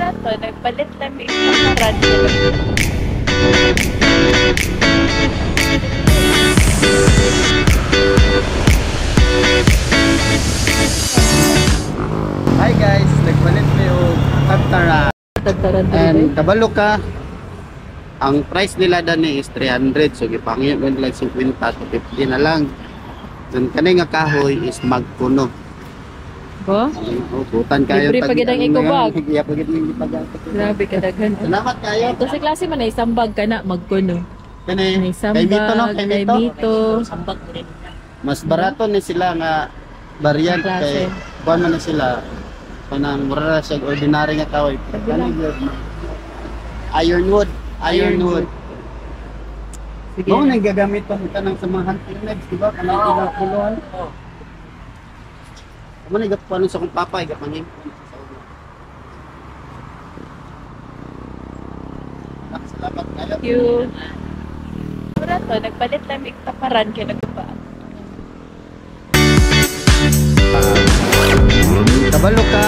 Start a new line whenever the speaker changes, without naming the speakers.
Mura to, nagpalit lang may kaparan sila.
Hi guys, nagpalit mo yung Tagtara. And kabalo ka, ang price nila dani is 300. So gipangyo mo lang 50 to 50 na lang. Then kanay nga kahoy is magkuno.
Ba?
Butan kayo.
Libre pa gid ang ikubag.
Iya pa gid ang ipagag.
Grabe ka daghan.
Salamat kayo.
Ito sa klase man ay sambag ka na magkuno.
Kani
May
kay Mito no,
sambag,
kay
kay
Mito.
mito.
Mas barato ni sila nga variant
Klase.
kay kuan man na sila. Kanang mura sa ordinary nga kahoy. Kani ironwood. Ironwood.
Sige.
Oo, nagagamit pa kita ng samahan Pinags, di ba? Kanang pinakuluan. Ano nagapano sa kong papa, igapanin. Salamat kayo.
Thank you. Mura to, nagpalit lang may kaparan kaya nagpapaan.
Kabalo ka.